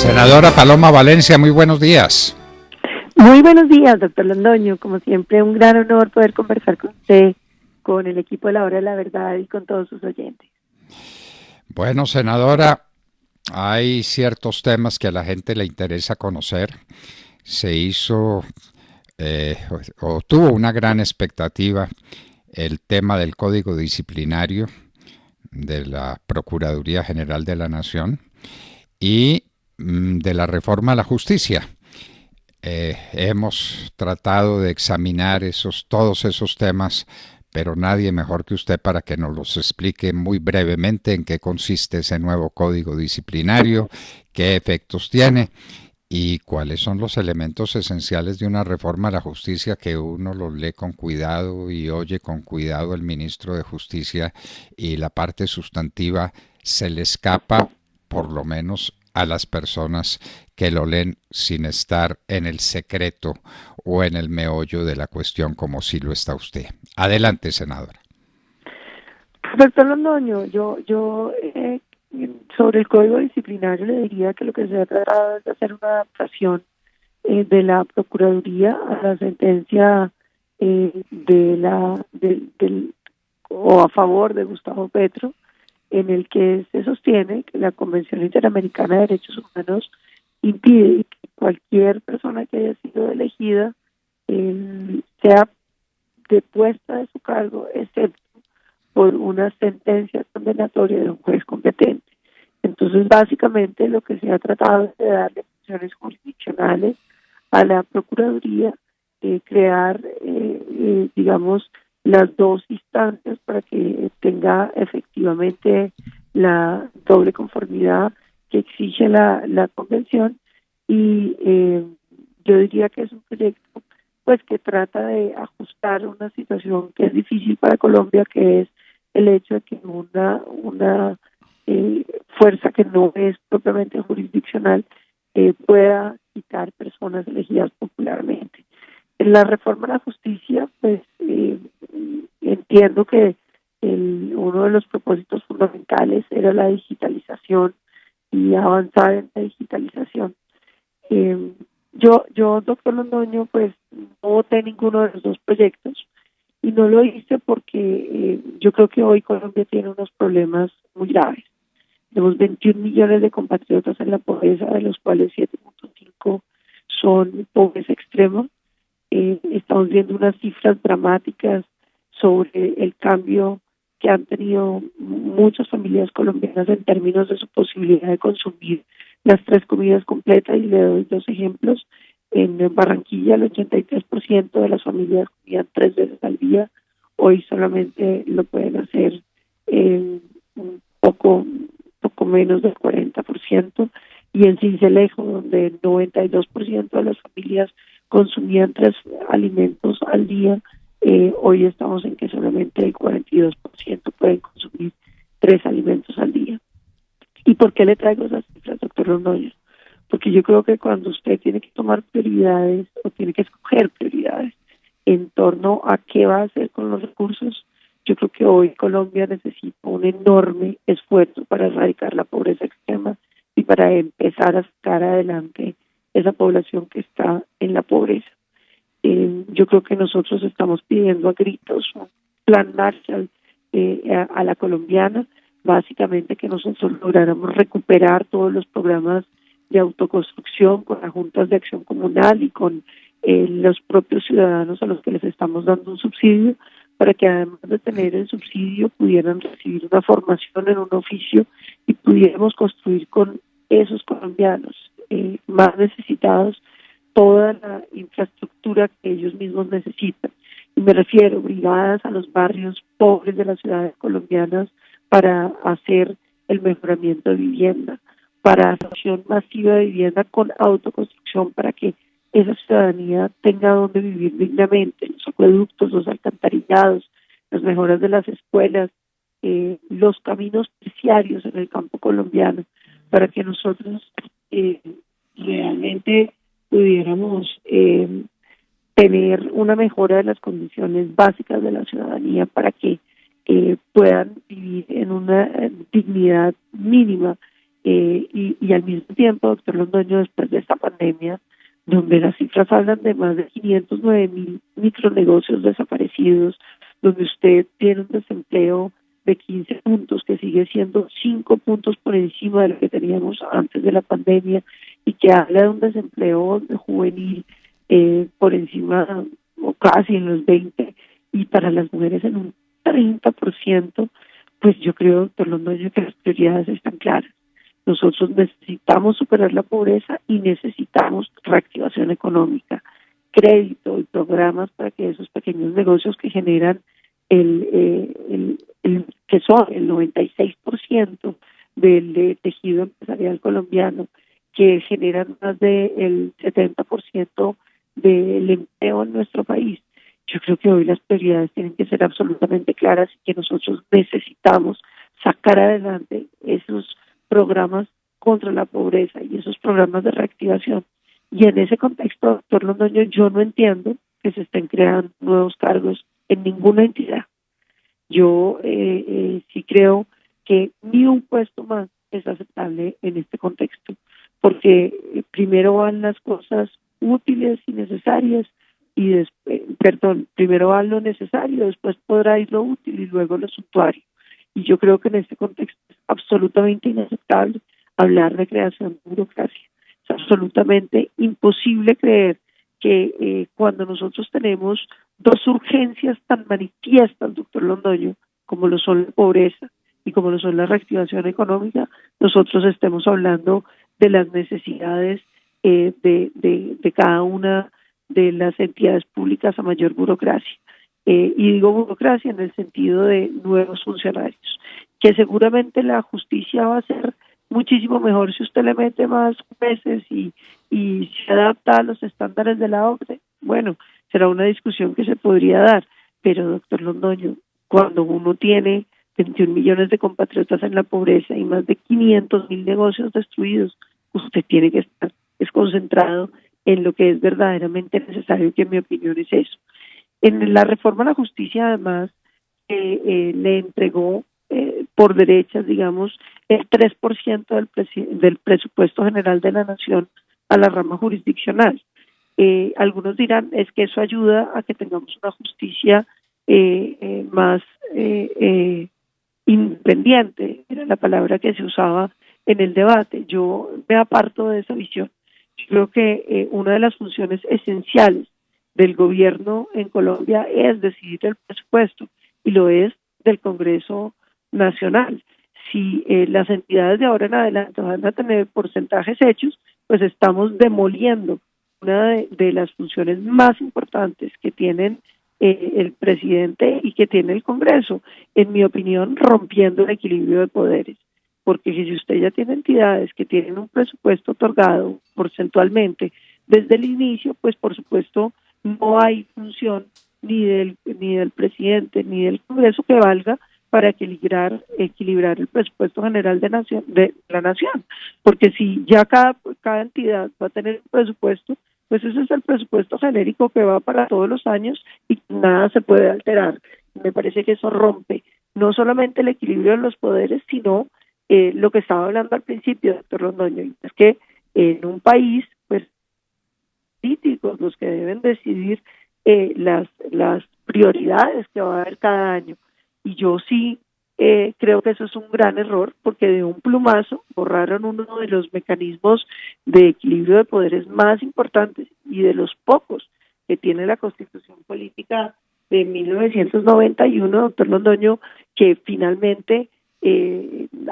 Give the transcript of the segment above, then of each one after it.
Senadora Paloma Valencia, muy buenos días. Muy buenos días, doctor Londoño. Como siempre, un gran honor poder conversar con usted, con el equipo de La Hora de la Verdad y con todos sus oyentes. Bueno, senadora, hay ciertos temas que a la gente le interesa conocer. Se hizo o tuvo una gran expectativa el tema del Código Disciplinario de la Procuraduría General de la Nación y de la reforma a la justicia. Hemos tratado de examinar todos esos temas, pero nadie mejor que usted para que nos los explique muy brevemente en qué consiste ese nuevo código disciplinario, qué efectos tiene y cuáles son los elementos esenciales de una reforma a la justicia que uno los lee con cuidado y oye con cuidado el ministro de Justicia y la parte sustantiva se le escapa, por lo menos a las personas que lo leen sin estar en el secreto o en el meollo de la cuestión como si lo está usted. Adelante, senadora. Doctor Londoño, yo sobre el Código Disciplinario le diría que lo que se ha tratado es de hacer una adaptación de la Procuraduría a la sentencia o a favor de Gustavo Petro, en el que se sostiene que la Convención Interamericana de Derechos Humanos impide que cualquier persona que haya sido elegida sea depuesta de su cargo, excepto por una sentencia condenatoria de un juez competente. Entonces, básicamente, lo que se ha tratado es de darle funciones jurisdiccionales a la Procuraduría, crear, digamos, las dos instancias para que tenga efectivamente la doble conformidad que exige la Convención y yo diría que es un proyecto pues que trata de ajustar una situación que es difícil para Colombia, que es el hecho de que una fuerza que no es propiamente jurisdiccional pueda quitar personas elegidas popularmente. En la reforma a la justicia, pues entiendo que uno de los propósitos fundamentales era la digitalización y avanzar en la digitalización. Yo, doctor Londoño, pues no voté ninguno de los dos proyectos y no lo hice porque yo creo que hoy Colombia tiene unos problemas muy graves. Tenemos 21 millones de compatriotas en la pobreza, de los cuales 7.5 son pobreza extrema. Estamos viendo unas cifras dramáticas sobre el cambio que han tenido muchas familias colombianas en términos de su posibilidad de consumir las 3 comidas completas, y le doy 2 ejemplos. En Barranquilla el 83% de las familias comían 3 veces al día, hoy solamente lo pueden hacer un poco menos del 40%, y en Sincelejo, donde el 92% de las familias consumían 3 alimentos al día, hoy estamos en que solamente el 42% pueden consumir 3 alimentos al día. ¿Y por qué le traigo esas cifras, doctor Londoño? Porque yo creo que cuando usted tiene que tomar prioridades o tiene que escoger prioridades en torno a qué va a hacer con los recursos, yo creo que hoy Colombia necesita un enorme esfuerzo para erradicar la pobreza extrema y para empezar a sacar adelante esa población que está en la pobreza. Yo creo que nosotros estamos pidiendo a gritos un plan Marshall a la colombiana, básicamente que nosotros lográramos recuperar todos los programas de autoconstrucción con las juntas de acción comunal y con los propios ciudadanos a los que les estamos dando un subsidio, para que además de tener el subsidio pudieran recibir una formación en un oficio y pudiéramos construir con esos colombianos más necesitados toda la infraestructura que ellos mismos necesitan. Y me refiero brigadas a los barrios pobres de las ciudades colombianas para hacer el mejoramiento de vivienda, para acción masiva de vivienda con autoconstrucción para que esa ciudadanía tenga donde vivir dignamente, los acueductos, los alcantarillados, las mejoras de las escuelas, los caminos terciarios en el campo colombiano, para que nosotros realmente pudiéramos tener una mejora de las condiciones básicas de la ciudadanía para que puedan vivir en una dignidad mínima y al mismo tiempo, doctor Londoño, después de esta pandemia, donde las cifras hablan de más de 509.000 micronegocios desaparecidos, donde usted tiene un desempleo de 15 puntos, que sigue siendo 5 puntos por encima de lo que teníamos antes de la pandemia, y que habla de un desempleo juvenil por encima o casi en los 20, y para las mujeres en un 30%, pues yo creo, doctor Londoño, que las prioridades están claras. Nosotros necesitamos superar la pobreza y necesitamos reactivación económica, crédito y programas para que esos pequeños negocios que generan que son el 96% del tejido empresarial colombiano, que generan más del 70% del empleo en nuestro país. Yo creo que hoy las prioridades tienen que ser absolutamente claras y que nosotros necesitamos sacar adelante esos programas contra la pobreza y esos programas de reactivación. Y en ese contexto, doctor Londoño, yo no entiendo que se estén creando nuevos cargos en ninguna entidad. Yo sí creo que ni un puesto más es aceptable en este contexto, porque primero van las cosas útiles y necesarias y primero va lo necesario, después podrá ir lo útil y luego lo suntuario. Y yo creo que en este contexto es absolutamente inaceptable hablar de creación de burocracia. Es absolutamente imposible creer que cuando nosotros tenemos dos urgencias tan manifiestas, doctor Londoño, como lo son la pobreza y como lo son la reactivación económica, nosotros estemos hablando de las necesidades de cada una de las entidades públicas a mayor burocracia. Y digo burocracia en el sentido de nuevos funcionarios, que seguramente la justicia va a ser muchísimo mejor si usted le mete más jueces y se adapta a los estándares de la OCDE. Bueno, será una discusión que se podría dar, pero doctor Londoño, cuando uno tiene 21 millones de compatriotas en la pobreza y más de 500.000 negocios destruidos, usted tiene que estar concentrado en lo que es verdaderamente necesario, que en mi opinión es eso. En la reforma a la justicia, además, le entregó por derechas, digamos, el 3% del presupuesto general de la nación a la rama jurisdiccional. Algunos dirán, es que eso ayuda a que tengamos una justicia más independiente, era la palabra que se usaba en el debate. Yo me aparto de esa visión. Yo creo que una de las funciones esenciales del gobierno en Colombia es decidir el presupuesto, y lo es del Congreso Nacional. Si las entidades de ahora en adelante van a tener porcentajes hechos, pues estamos demoliendo una de las funciones más importantes que tienen el presidente y que tiene el Congreso, en mi opinión, rompiendo el equilibrio de poderes. Porque si usted ya tiene entidades que tienen un presupuesto otorgado porcentualmente desde el inicio, pues por supuesto no hay función ni del presidente ni del Congreso que valga para equilibrar el presupuesto general de la nación, porque si ya cada entidad va a tener un presupuesto, pues ese es el presupuesto genérico que va para todos los años y nada se puede alterar. Me parece que eso rompe no solamente el equilibrio de los poderes, sino lo que estaba hablando al principio, doctor Londoño, es que en un país, pues, políticos los que deben decidir las prioridades que va a haber cada año. Y yo sí creo que eso es un gran error, porque de un plumazo borraron uno de los mecanismos de equilibrio de poderes más importantes y de los pocos que tiene la Constitución Política de 1991, doctor Londoño, que finalmente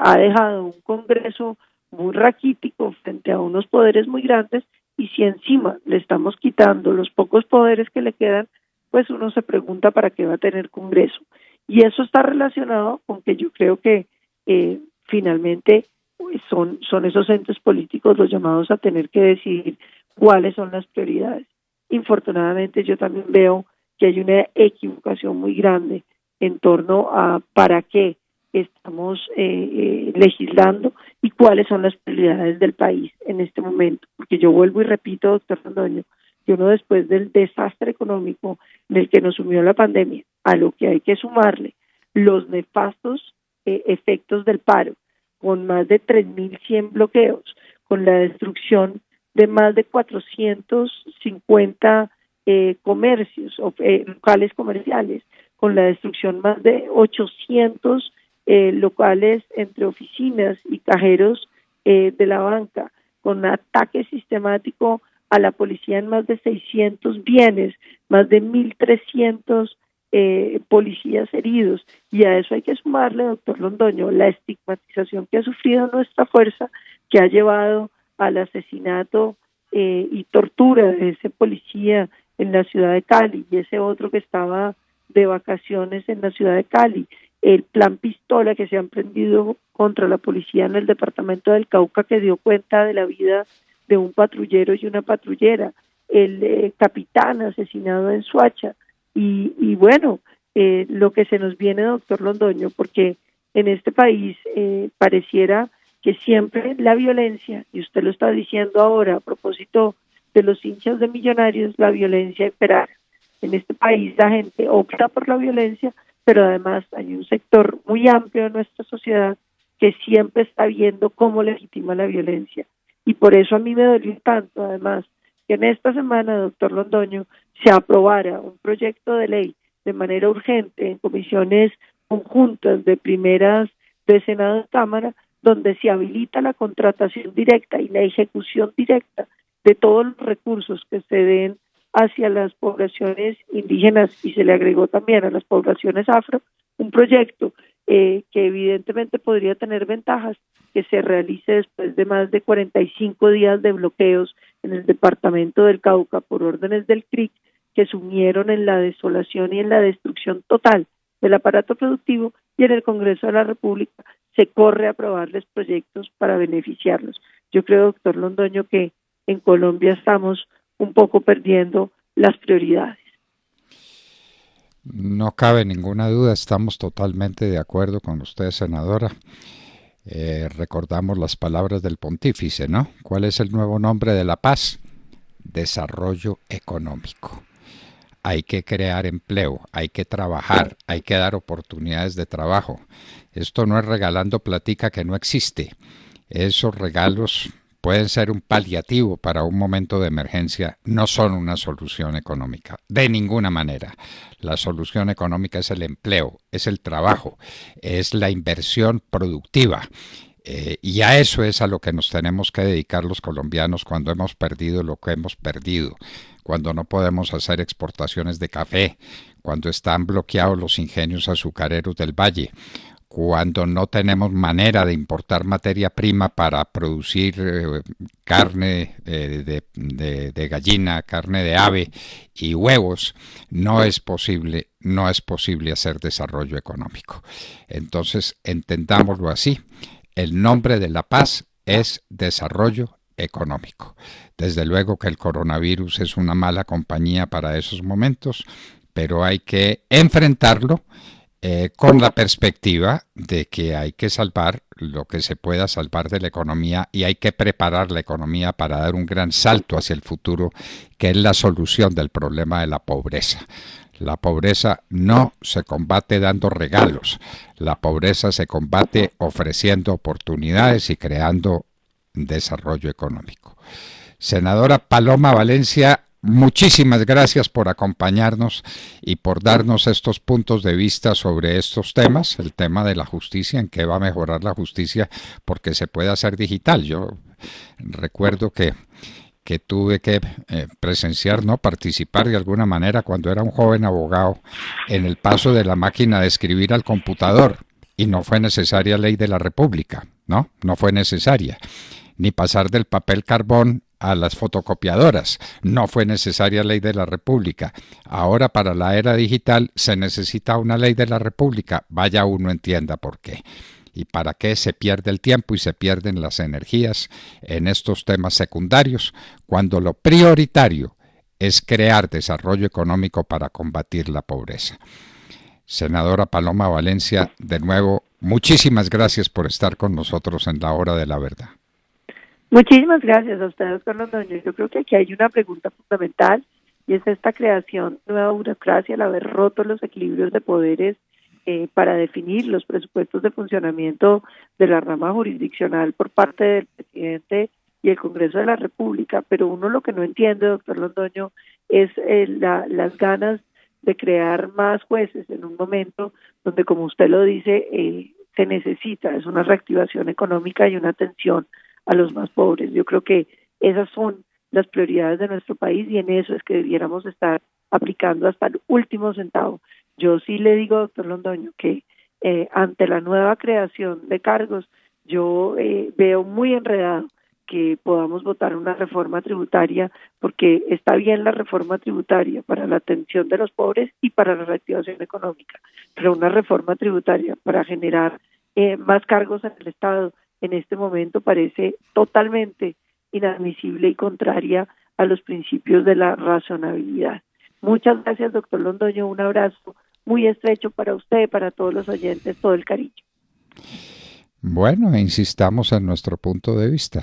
ha dejado un Congreso muy raquítico frente a unos poderes muy grandes, y si encima le estamos quitando los pocos poderes que le quedan, pues uno se pregunta para qué va a tener Congreso. Y eso está relacionado con que yo creo que finalmente pues, son esos entes políticos los llamados a tener que decidir cuáles son las prioridades. Infortunadamente yo también veo que hay una equivocación muy grande en torno a para qué estamos legislando y cuáles son las prioridades del país en este momento. Porque yo vuelvo y repito, doctor Londoño, que uno después del desastre económico en el que nos sumió la pandemia, a lo que hay que sumarle los nefastos efectos del paro, con más de 3.100 bloqueos, con la destrucción de más de 450 comercios, locales comerciales, con la destrucción más de 800 locales entre oficinas y cajeros de la banca, con ataque sistemático a la policía en más de 600 bienes, más de 1.300 policías heridos, y a eso hay que sumarle, doctor Londoño, la estigmatización que ha sufrido nuestra fuerza, que ha llevado al asesinato y tortura de ese policía en la ciudad de Cali y ese otro que estaba de vacaciones en la ciudad de Cali, el plan pistola que se ha emprendido contra la policía en el departamento del Cauca, que dio cuenta de la vida de un patrullero y una patrullera, el capitán asesinado en Soacha, y bueno, lo que se nos viene, doctor Londoño, porque en este país pareciera que siempre la violencia, y usted lo está diciendo ahora a propósito de los hinchas de Millonarios, la violencia impera. En este país la gente opta por la violencia, pero además hay un sector muy amplio de nuestra sociedad que siempre está viendo cómo legitima la violencia. Y por eso a mí me dolió tanto, además, que en esta semana, doctor Londoño, se aprobara un proyecto de ley de manera urgente en comisiones conjuntas de primeras de Senado y Cámara, donde se habilita la contratación directa y la ejecución directa de todos los recursos que se den hacia las poblaciones indígenas, y se le agregó también a las poblaciones afro, un proyecto que evidentemente podría tener ventajas, que se realice después de más de 45 días de bloqueos en el departamento del Cauca por órdenes del CRIC, que sumieron en la desolación y en la destrucción total del aparato productivo, y en el Congreso de la República se corre a aprobarles proyectos para beneficiarlos. Yo creo, doctor Londoño, que en Colombia estamos un poco perdiendo las prioridades. No cabe ninguna duda, estamos totalmente de acuerdo con usted, senadora. Recordamos las palabras del pontífice, ¿no? ¿Cuál es el nuevo nombre de la paz? Desarrollo económico. Hay que crear empleo, hay que trabajar, hay que dar oportunidades de trabajo. Esto no es regalando platica que no existe. Esos regalos pueden ser un paliativo para un momento de emergencia, no son una solución económica, de ninguna manera. La solución económica es el empleo, es el trabajo, es la inversión productiva. Y a eso es a lo que nos tenemos que dedicar los colombianos cuando hemos perdido lo que hemos perdido, cuando no podemos hacer exportaciones de café, cuando están bloqueados los ingenios azucareros del Valle, cuando no tenemos manera de importar materia prima para producir carne de gallina, carne de ave y huevos, no es posible hacer desarrollo económico. Entonces, entendámoslo así, el nombre de la paz es desarrollo económico. Desde luego que el coronavirus es una mala compañía para esos momentos, pero hay que enfrentarlo con la perspectiva de que hay que salvar lo que se pueda salvar de la economía, y hay que preparar la economía para dar un gran salto hacia el futuro, que es la solución del problema de la pobreza. La pobreza no se combate dando regalos, la pobreza se combate ofreciendo oportunidades y creando desarrollo económico. Senadora Paloma Valencia, muchísimas gracias por acompañarnos y por darnos estos puntos de vista sobre estos temas, el tema de la justicia, en qué va a mejorar la justicia porque se puede hacer digital. Yo recuerdo que tuve que presenciar, no participar de alguna manera cuando era un joven abogado en el paso de la máquina de escribir al computador, y no fue necesaria ley de la República, no fue necesaria, ni pasar del papel carbón a las fotocopiadoras, no fue necesaria ley de la República. Ahora para la era digital se necesita una ley de la República, vaya uno entienda por qué. Y para qué se pierde el tiempo y se pierden las energías en estos temas secundarios, cuando lo prioritario es crear desarrollo económico para combatir la pobreza. Senadora Paloma Valencia, de nuevo, muchísimas gracias por estar con nosotros en la Hora de la Verdad. Muchísimas gracias a ustedes, doctor Londoño. Yo creo que aquí hay una pregunta fundamental, y es esta creación de nueva burocracia, el haber roto los equilibrios de poderes para definir los presupuestos de funcionamiento de la rama jurisdiccional por parte del presidente y el Congreso de la República, pero uno lo que no entiende, doctor Londoño, es las ganas de crear más jueces en un momento donde, como usted lo dice, se necesita, es una reactivación económica y una atención a los más pobres. Yo creo que esas son las prioridades de nuestro país y en eso es que debiéramos estar aplicando hasta el último centavo. Yo sí le digo, doctor Londoño, que ante la nueva creación de cargos, yo veo muy enredado que podamos votar una reforma tributaria, porque está bien la reforma tributaria para la atención de los pobres y para la reactivación económica, pero una reforma tributaria para generar más cargos en el Estado en este momento parece totalmente inadmisible y contraria a los principios de la razonabilidad. Muchas gracias, doctor Londoño. Un abrazo muy estrecho para usted, para todos los oyentes, todo el cariño. Bueno, insistamos en nuestro punto de vista.